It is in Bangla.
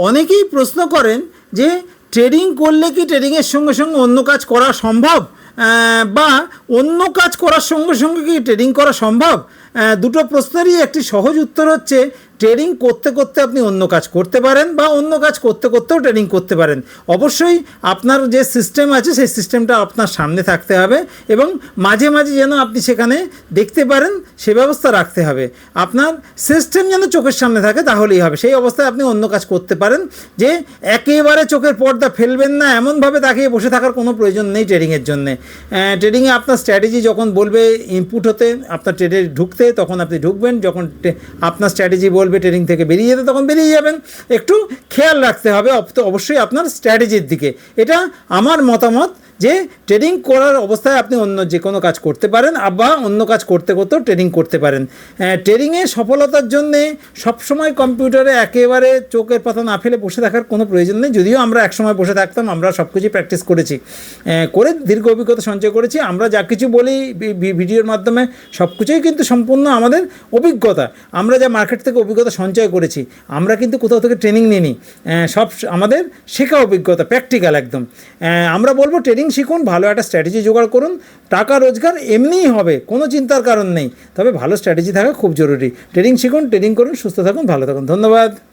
অনেকেই প্রশ্ন করেন যে ট্রেডিং করলে কি ট্রেডিংয়ের সঙ্গে সঙ্গে অন্য কাজ করা সম্ভব, বা অন্য কাজ করার সঙ্গে সঙ্গে কি ট্রেডিং করা সম্ভব? দুটো প্রশ্নেরই একটি সহজ উত্তর হচ্ছে ট্রেডিং করতে করতে আপনি অন্য কাজ করতে পারেন, বা অন্য কাজ করতে করতেও ট্রেডিং করতে পারেন। অবশ্যই আপনার যে সিস্টেম আছে সেই সিস্টেমটা আপনার সামনে থাকতে হবে, এবং মাঝে মাঝে যেন আপনি সেখানে দেখতে পারেন সে ব্যবস্থা রাখতে হবে। আপনার সিস্টেম যেন চোখের সামনে থাকে, তাহলেই হবে। সেই অবস্থায় আপনি অন্য কাজ করতে পারেন। যে একেবারে চোখের পর্দা ফেলবেন না, এমনভাবে তাকিয়ে বসে থাকার কোনো প্রয়োজন নেই ট্রেডিংয়ের জন্যে। ট্রেডিংয়ে আপনার স্ট্র্যাটেজি যখন বলবে ইনপুট হতে, আপনার ট্রেডে ঢুকতে, তখন আপনি ঢুকবেন। যখন আপনার স্ট্র্যাটেজি বলবে ট্রেডিং থেকে বেরিয়ে যেতে, তখন বেরিয়ে যাবেন। একটু খেয়াল রাখতে হবে অবশ্যই আপনার স্ট্র্যাটেজির দিকে। এটা আমার মতামত যে ট্রেডিং করার অবস্থায় আপনি অন্য যে কোনো কাজ করতে পারেন, বা অন্য কাজ করতে করতেও ট্রেডিং করতে পারেন। ট্রেডিংয়ে সফলতার জন্যে সবসময় কম্পিউটারে একেবারে চোখের পাতা না ফেলে বসে থাকার কোনো প্রয়োজন নেই। যদিও আমরা একসময় বসে থাকতাম, আমরা সব কিছুই প্র্যাকটিস করেছি, করে দীর্ঘ অভিজ্ঞতা সঞ্চয় করেছি। আমরা যা কিছু বলি ভিডিওর মাধ্যমে সব কিছুই কিন্তু সম্পূর্ণ আমাদের অভিজ্ঞতা। আমরা যা মার্কেট থেকে অভিজ্ঞতা সঞ্চয় করেছি, আমরা কিন্তু কোথাও থেকে ট্রেনিং নিইনি। সব আমাদের শেখা অভিজ্ঞতা, প্র্যাকটিক্যাল একদম। আমরা বলবো ট্রেডিং শিখুন, ভালো একটা স্ট্র্যাটেজি জোগাড় করুন, টাকা রোজগার এমনিই হবে, কোনো চিন্তার কারণ নেই। তবে ভালো স্ট্র্যাটেজি থাকা খুব জরুরি। ট্রেডিং শিখুন, ট্রেডিং করুন, সুস্থ থাকুন, ভালো থাকুন। ধন্যবাদ।